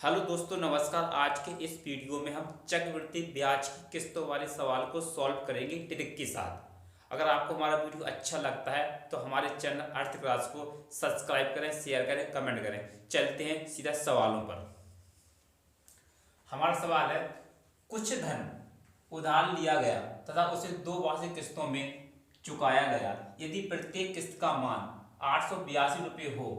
Hello दोस्तों, नमस्कार। आज के इस वीडियो में हम चक्रवृद्धि ब्याज की किस्तों वाले सवाल को सॉल्व करेंगे ट्रिक के साथ। अगर आपको हमारा वीडियो अच्छा लगता है तो हमारे चैनल अर्थ क्लास को सब्सक्राइब करें, शेयर करें, कमेंट करें। चलते हैं सीधा सवालों पर। हमारा सवाल है, कुछ धन उधार लिया गया तथा उसे 2 वार्षिक किस्तों में चुकाया गया। यदि प्रत्येक किस्त का मान 882 रुपये हो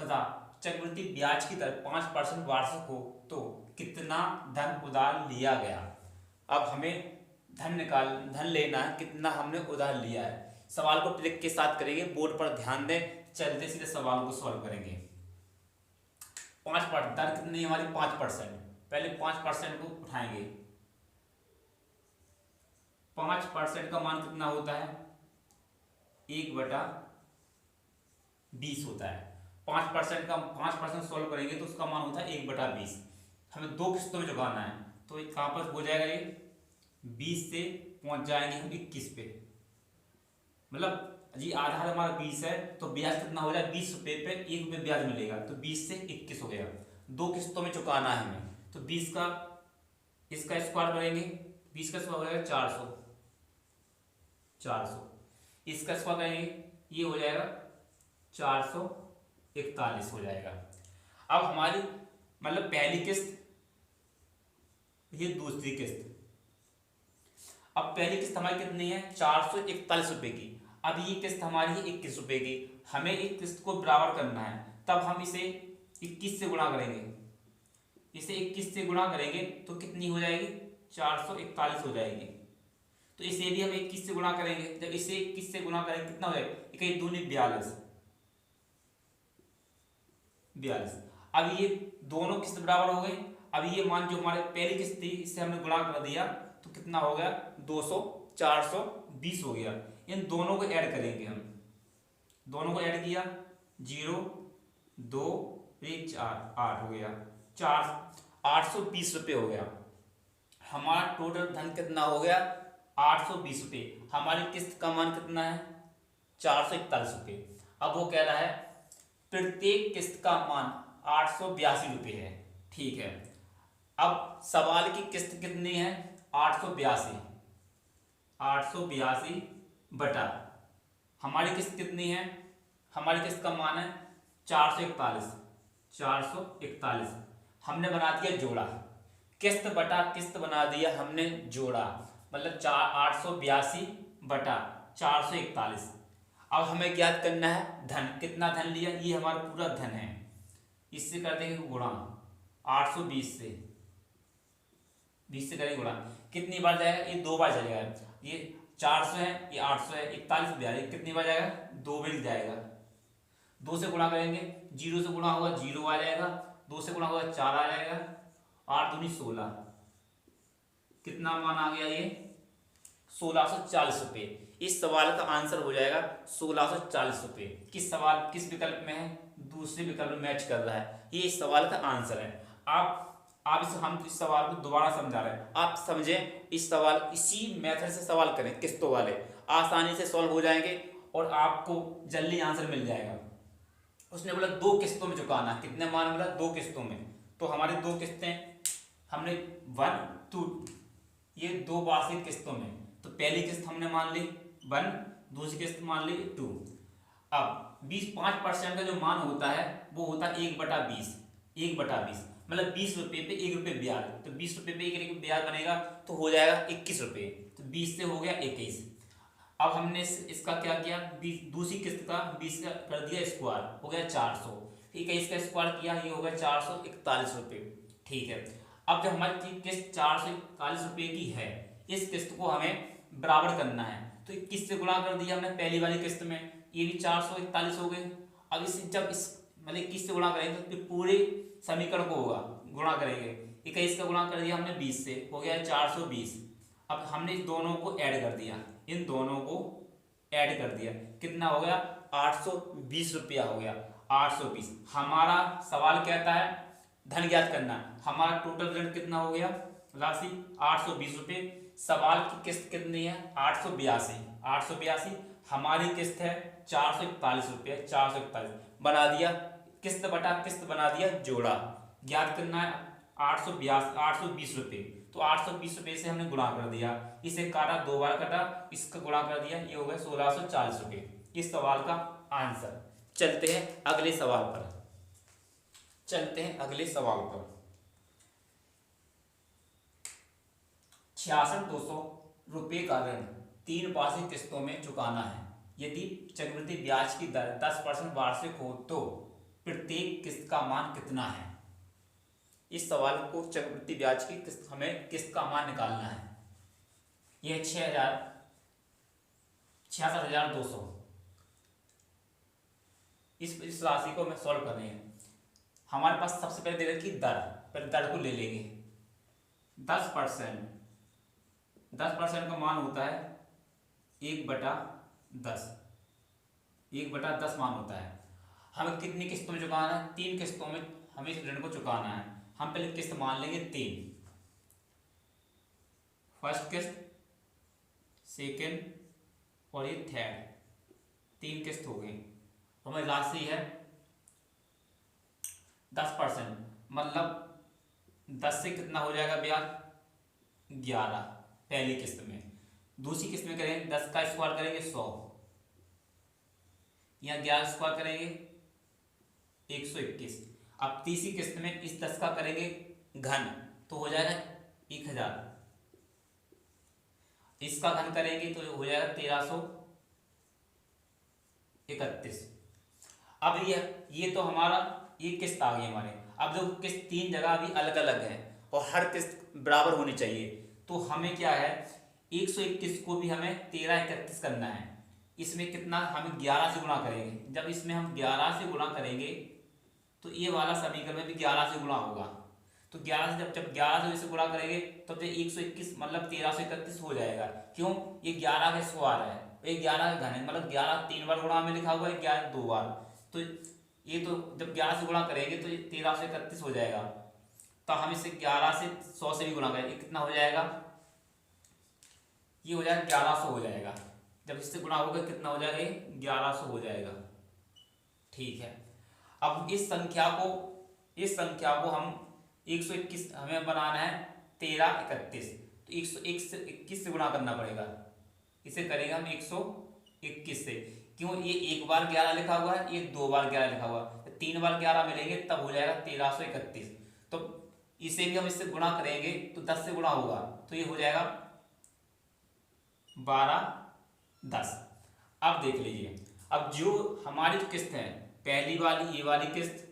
तथा चक्रवृद्धि ब्याज की दर 5% वार्षिक हो तो कितना धन उधार लिया गया। अब हमें धन लेना है, कितना हमने उधार लिया है। सवाल को ट्रिक के साथ करेंगे, बोर्ड पर ध्यान दें। चलते सीधे सवाल को सॉल्व करेंगे। 5% दर कितनी है हमारी? 5%। पहले 5% को उठाएंगे। 5% का मान कितना होता है? 1/20 होता है। 5% सॉल्व करेंगे तो उसका मान होता है 1/20। हमें 2 किस्तों में चुकाना है तो कहाँ पर हो जाएगा? ये 20 से पहुंच जाएंगे हम 21 पे। मतलब जी आधार हमारा 20 है तो ब्याज कितना हो जाए? 20 रुपये पे 1 रुपये ब्याज मिलेगा तो 20 से 21 हो गया। 2 किस्तों में चुकाना है हमें तो 20 का इसका स्क्वायर करेंगे। 20 का स्क्वायर हो जाएगा 400। इसका स्क्वायर करेंगे, ये हो जाएगा 441 हो जाएगा। अब हमारी मतलब पहली किस्त, ये दूसरी किस्त। अब पहली किस्त हमारी कितनी है? 441 रुपए की। अब ये किस्त हमारी है 21 रुपए की। हमें एक किस्त को बराबर करना है, तब हम इसे 21 से गुणा करेंगे। इसे 21 से गुणा करेंगे तो कितनी हो जाएगी? 441 हो जाएगी। तो इसे भी हम 21 से गुणा करेंगे। जब इसे 21 से गुणा करेंगे कितना हो जाएगा? 21 दूनी 42। अब ये दोनों किस्त बराबर हो गई। अब ये मान जो हमारे पहली किस्त थी इससे हमने गुणा कर दिया तो कितना हो गया? 200, 420 हो गया। इन दोनों को ऐड करेंगे हम। दोनों को ऐड किया, 0 2 1 4 8 हो गया। 820 रुपये हो गया। हमारा टोटल धन कितना हो गया? 820 रुपये। हमारी किस्त का मान कितना है? 441 रुपये। अब वो कह रहा है प्रत्येक किस्त का मान 882 रुपये है। ठीक है। अब सवाल की किस्त कितनी है? 882। 882 बटा हमारी किस्त कितनी है? हमारी किस्त का मान है 441। 441 हमने बना दिया जोड़ा। किस्त बटा किस्त बना दिया हमने जोड़ा, मतलब 882 बटा 441। अब हमें ज्ञात करना है धन। कितना धन लिया? ये हमारा पूरा धन है। इससे कर देंगे गुणा 820 से। 20 से करेंगे गुणा। कितनी बार जाएगा? ये 2 बार चलेगा। ये 400 है, ये 800 है, 41 ब्याज कितनी बार जाएगा? 2 बार जाएगा। 2 से गुणा करेंगे, 0 से गुणा होगा 0 आ जाएगा, 2 से गुणा होगा 4 आ जाएगा, 8 दूनी 16। कितना मान आ गया? ये 1640 रुपये। इस सवाल का आंसर हो जाएगा 1640 रुपये। किस सवाल किस विकल्प में है? दूसरे विकल्प में मैच कर रहा है। ये इस सवाल का आंसर है। हम इस सवाल को दोबारा समझा रहे हैं, आप समझें। इस सवाल इसी मेथड से सवाल करें, किस्तों वाले आसानी से सॉल्व हो जाएंगे और आपको जल्दी आंसर मिल जाएगा। उसने बोला 2 किस्तों में चुकाना। कितने मान बोला? 2 किस्तों में। तो हमारी 2 किस्तें हमने 1 2, ये 2 वार्षिक किस्तों में। तो पहली किस्त हमने मान ली 1, दूसरी किस्त मान ली 2। अब 5% का जो मान होता है वो होता है 1/20। 1/20 मतलब 20 रुपये पे 1 रुपये ब्याज। तो 20 रुपये पे 1 रुपये ब्याज बनेगा तो हो जाएगा 21 रुपये। तो 20 से हो गया 21। अब हमने इसका क्या किया? दूसरी किस्त का 20 का कर दिया स्क्वायर, हो गया 400। 21 का स्क्वायर किया, ये हो गया 441 रुपये। ठीक है। अब जब हमारी किस्त 441 रुपये की है, इस किस्त को हमें बराबर करना है तो 21 से गुणा कर दिया हमने पहली वाली किस्त में, ये भी 441 हो गए। अब इस जब इस मतलब 21 से गुणा करेंगे तो पूरे समीकरण को होगा गुणा करेंगे। 21 का गुणा कर दिया हमने 20 से, हो गया 420। अब हमने इस दोनों को ऐड कर दिया, इन दोनों को ऐड कर दिया, कितना हो गया? 820 रुपया हो गया। 820। हमारा सवाल कहता है धन ज्ञात करना। हमारा टोटल ऋण कितना हो गया? राशि 820 रुपये। सवाल की किस्त कितनी है? 882। 882 हमारी किस्त है 441 रुपये। 441 बना दिया, किस्त बटा किस्त बना दिया जोड़ा। ज्ञात करना है 820 रुपये। तो 820 रुपये से हमने गुणा कर दिया, इसे काटा, 2 बार काटा, इसका गुणा कर दिया, ये हो गया 1640 रुपये इस सवाल का आंसर। चलते हैं अगले सवाल पर। 66,200 रुपये का ऋण 3 मासिक किस्तों में चुकाना है। यदि चक्रवृद्धि ब्याज की दर 10% वार्षिक हो तो प्रत्येक किस्त का मान कितना है। इस सवाल को चक्रवृद्धि ब्याज की किस्त, हमें किस्त का मान निकालना है। यह 66,200, इस राशि को हमें सॉल्व करनी है। हमारे पास सबसे पहले दे रखी दर, पहले दर को ले लेंगे। 10% का मान होता है 1/10, 1/10 मान होता है। हमें कितनी किस्तों में चुकाना है, 3 किस्तों में हमें इस ऋण को चुकाना है। हम पहले किस्त मान लेंगे 3, फर्स्ट किस्त, सेकेंड और ये थर्ड, 3 किस्त हो गई। हमारी राशि है 10%, मतलब 10 से कितना हो जाएगा ब्याज, 11 पहली किस्त में। दूसरी किस्त में करेंगे 10 का स्क्वायर करेंगे 100, यहाँ 11 स्क्वायर करेंगे 121। अब तीसरी किस्त में इस 10 का करेंगे घन, तो हो जाएगा 1000। इसका घन करेंगे तो हो जाएगा 1331। अब ये तो हमारा ये किस्त आ गई हमारे। अब जो किस्त 3 जगह अभी अलग अलग है और हर किस्त बराबर होनी चाहिए, तो हमें क्या है 121 को भी हमें 1331 करना है। इसमें कितना, हम 11 से गुणा करेंगे। जब इसमें हम 11 से गुणा करेंगे तो ये वाला समीकरण में भी 11 से गुणा होगा। तो 11 से जब 11 से इसे गुणा करेंगे तब तो 121 मतलब 1331 हो जाएगा। क्यों, ये 11 का स्क्वायर है, ये 11 का घन है, मतलब 11 3 बार गुणा में लिखा हुआ है, 11 2 बार। तो ये तो जब 11 से गुणा करेंगे तो ये 1331 हो जाएगा। तो हम इसे 11 से 100 से भी गुणा करेंगे, कितना हो जाएगा, ये हो जाएगा 1100 हो जाएगा। जब इससे गुणा होगा कितना हो जाएगा, 1100 हो जाएगा। ठीक है, अब इस संख्या को हम 121 हमें बनाना है 1331, तो 101 से 21 से गुणा करना पड़ेगा। इसे करेंगे हम 121 से। क्यों, ये 1 बार 11 लिखा हुआ है, ये 2 बार 11 लिखा हुआ है, 3 बार 11 मिलेंगे तब हो जाएगा 1331। तो इसे भी हम इससे गुणा करेंगे तो 10 से गुणा होगा, तो ये हो जाएगा 1210। अब देख लीजिए, अब जो हमारी जो किस्त है, पहली वाली ये वाली किस्त,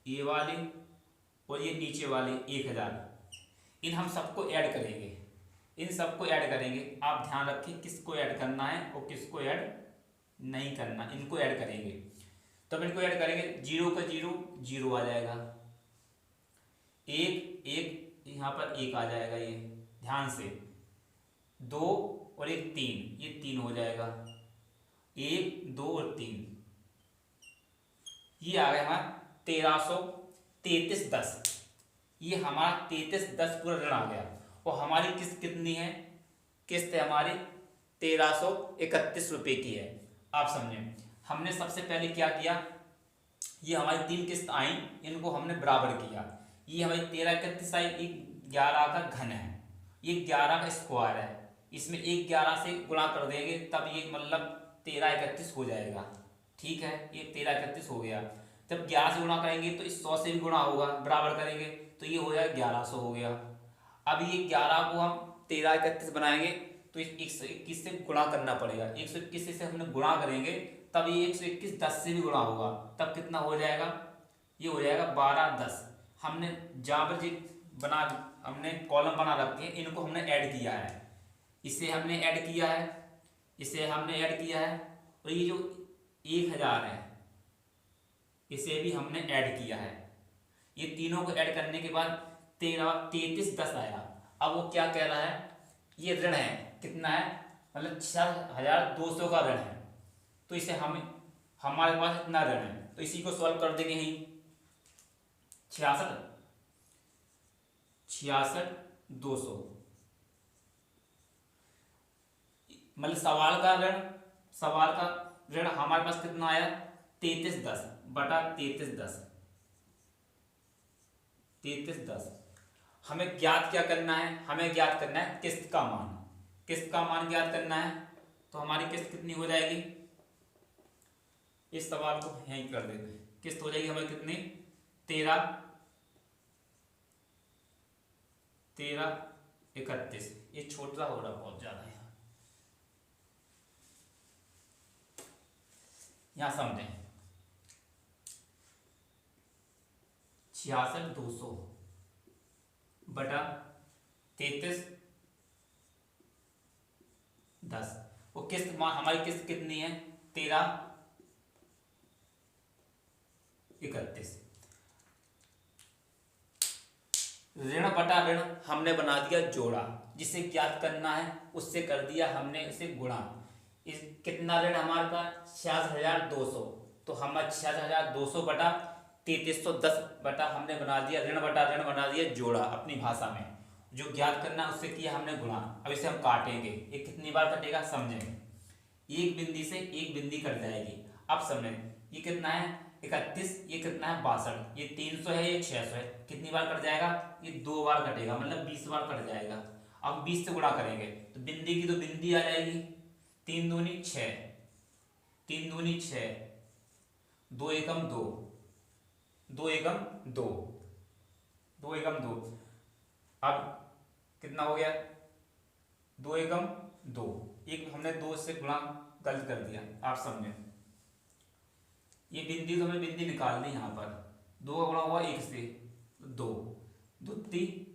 ये वाली और ये नीचे वाली 1000, इन हम सबको ऐड करेंगे, आप ध्यान रखिए किसको ऐड करना है और किसको ऐड नहीं करना, इनको ऐड करेंगे। तो हम इनको ऐड करेंगे, 0 का 0 0 आ जाएगा, 1 1 यहाँ पर 1 आ जाएगा, ये ध्यान से, 2 और 1 3, ये 3 हो जाएगा, 1 2 और 3, ये आ गया हमारा 1333.10। ये हमारा 3310 पूरा ऋण आ गया। और हमारी किस्त कितनी है, किस्त है हमारी 1331 रुपये की है। आप समझें, हमने सबसे पहले क्या किया, ये हमारी 3 किस्त आई, इनको हमने बराबर किया। ये हमारी 1331 आई, 11 का घन है, ये 11 का स्क्वायर है, इसमें 11 से गुणा कर देंगे तब ये मतलब 1331 हो जाएगा। ठीक है, ये 1331 हो गया। जब 11 से गुणा करेंगे तो इस 100 से भी गुणा होगा, बराबर करेंगे तो ये हो जाएगा 1100 हो गया। अब ये 11 को हम 1331 बनाएंगे तो इस 121 से गुणा करना पड़ेगा, 121 से हमने गुणा करेंगे तब ये 121 10 से भी गुणा होगा, तब कितना हो जाएगा, ये हो जाएगा 1210। हमने हमने कॉलम बना रखे हैं, इनको हमने ऐड किया है, इसे हमने ऐड किया है, और ये जो 1000 है इसे भी हमने ऐड किया है। ये तीनों को ऐड करने के बाद 3310 आया। अब वो क्या कह रहा है, ये ऋण है, कितना है, मतलब 6200 का ऋण है। तो इसे हमारे पास इतना ऋण है, तो इसी को सॉल्व कर देंगे यहीं, 66,200, मतलब सवाल का ऋण हमारे पास कितना आया 3310 बटा 3310, 3310। हमें ज्ञात क्या करना है, हमें ज्ञात करना है किस्त का मान, किस्त का मान ज्ञात करना है। तो हमारी किस्त कितनी हो जाएगी, इस सवाल को यहीं कर देते हैं। किस्त हो जाएगी हमें कितनी, 1331। ये छोटा हो रहा बहुत ज्यादा है, यहां समझें। 66,200 बटा 3310। वो किस्त हमारी किस्त कितनी है, 1331। ऋण बटा ऋण हमने बना दिया जोड़ा, जिसे ज्ञात करना है उससे कर दिया हमने इसे गुणा। इस कितना ऋण हमारे पास 66,200, तो हम 66,200 बटा 3310 बटा हमने बना दिया ऋण बटा ऋण बना दिया जोड़ा अपनी भाषा में। जो ज्ञात करना उससे किया हमने गुणा। अब इसे हम काटेंगे, ये कितनी बार कटेगा समझेंगे। एक बिंदी से एक बिंदी कट जाएगी। अब समझें, ये कितना है 31, ये कितना है 62, ये 300 है, ये 600 है। कितनी बार कट जाएगा, ये 2 बार कटेगा, मतलब 20 बार कट जाएगा। अब 20 से गुणा करेंगे तो बिंदी की तो बिंदी आ जाएगी, 3 दूनी 6, 3 दूनी 6, 2 एकम 2, 2 एकम 2, 2 एकम 2। अब कितना हो गया, 2 एकम 2, एक हमने 2 से गुणा गलत कर दिया, आप समझे। ये बिंदी तो हमें बिंदी निकालनी यहाँ पर, 2 का गुणा हुआ 1 से, 2 दुत्ती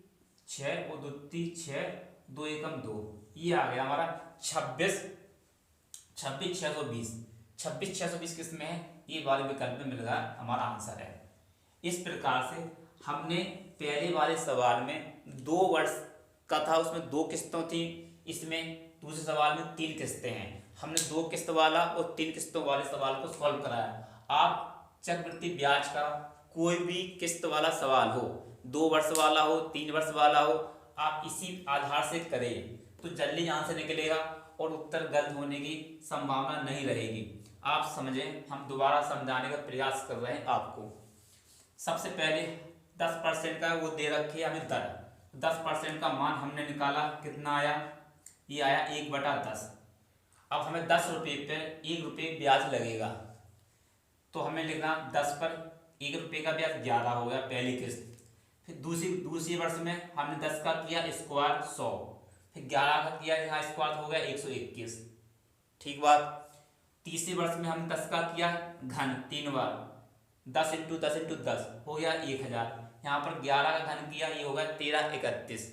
6 और दुत्ती 6, 2 एकम 2, ये आ गया हमारा 26,620। 26,620 किस में है, ये वाले विकल्प में मिल गया, हमारा आंसर है। इस प्रकार से हमने पहले वाले सवाल में 2 वर्ष का था, उसमें 2 किस्तों थी, इसमें दूसरे सवाल में 3 किस्तें हैं। हमने 2 किस्त वाला और 3 किस्तों वाले सवाल को सॉल्व कराया। आप चक्रवृद्धि ब्याज का कोई भी किस्त वाला सवाल हो, 2 वर्ष वाला हो, 3 वर्ष वाला हो, आप इसी आधार से करें तो जल्दी आंसर निकलेगा और उत्तर गलत होने की संभावना नहीं रहेगी। आप समझें, हम दोबारा समझाने का प्रयास कर रहे हैं आपको। सबसे पहले 10% का वो दे रखी है हमें दर, 10% का मान हमने निकाला, कितना आया, ये आया 1/10। अब हमें 10 रुपये पर 1 रुपये ब्याज लगेगा, तो हमें लिखना 10 पर 1 रुपये का ब्याज 11 हो गया पहली किस्त। फिर दूसरी वर्ष में हमने 10 का किया स्क्वायर 100, फिर 11 का किया यहाँ स्क्वायर हो गया 121, ठीक बात। तीसरे वर्ष में हमने 10 का किया घन 3 बार, 10 × 10 × 10 हो गया 1000। यहाँ पर 11 का घन किया, ये हो गया 1331।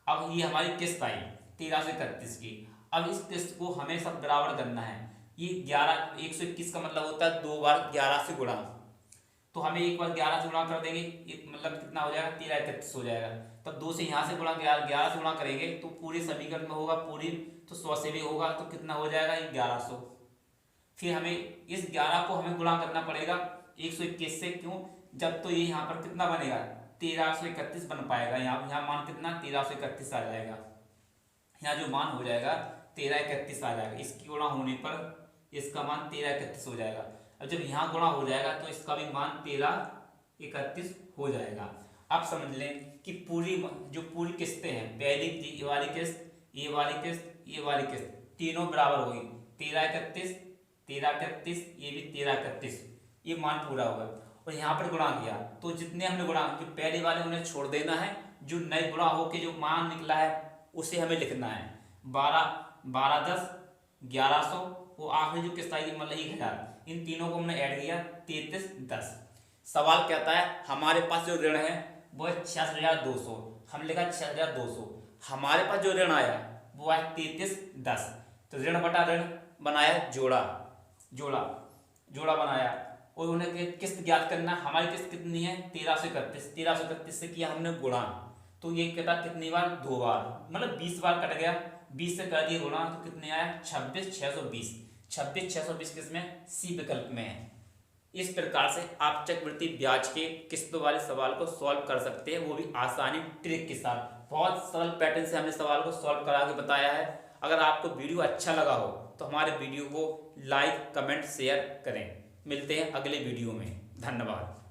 अब ये हमारी किस्त आई 1331 की। अब इस किस्त को हमें सब बराबर करना है। ये 121 का मतलब होता है 2 बार 11 से गुणा, तो हमें एक बार 11 से गुणा कर देंगे, ये मतलब कितना हो जाएगा 1331 हो जाएगा। तब 2 से यहाँ से गुणा 11 से गुणा करेंगे तो पूरे समीकरण में होगा, पूरी तो 100 से भी होगा, तो कितना हो जाएगा 1100। फिर हमें इस 11 को हमें गुणा करना पड़ेगा 121 से, क्यों, जब तो ये यहाँ पर कितना बनेगा 1331 बन पाएगा। यहाँ मान कितना 1331 आ जाएगा, यहाँ जो मान हो जाएगा 1331 आ जाएगा। इसकी गुणा होने पर इसका मान 1331 हो जाएगा। अब जब यहाँ गुणा हो जाएगा तो इसका भी मान 1331 हो जाएगा। अब समझ लें कि पूरी किस्तें हैं, पहली ये वाली किस्त, ये वाली किस्त, ये वाली किस्त, तीनों बराबर होगी, 1331, 1331, ये भी 1331, ये मान पूरा होगा। और यहाँ पर गुणा किया तो जितने हमने गुणा, जो पहले वाले उन्हें छोड़ देना है, जो नए गुणा होके जो मान निकला है उसे हमें लिखना है। 12 10 1100, वो आखिरी जो किस्त आएगी मतलब 1000, इन तीनों को हमने ऐड किया 3310। सवाल कहता है हमारे पास जो ऋण है वो है 66,200, हमने लिखा 66,200। हमारे पास जो ऋण आया वो है 3310, तो ऋण बटा ऋण बनाया जोड़ा बनाया, और उन्हें किस्त ज्ञात करना। हमारी किस्त कितनी है 1331, 1331 से किया हमने गुणा, तो ये कहता कितनी बार 2 बार, मतलब 20 बार कट गया, 20 से कर दिया गुणा तो कितने आया 26,620। 26,620 किसमें, सी विकल्प में है। इस प्रकार से आप चक्रवृद्धि ब्याज के किस्तों वाले सवाल को सॉल्व कर सकते हैं, वो भी आसानी ट्रिक के साथ। बहुत सरल पैटर्न से हमने सवाल को सॉल्व करा के बताया है। अगर आपको वीडियो अच्छा लगा हो तो हमारे वीडियो को लाइक कमेंट शेयर करें। मिलते हैं अगले वीडियो में। धन्यवाद।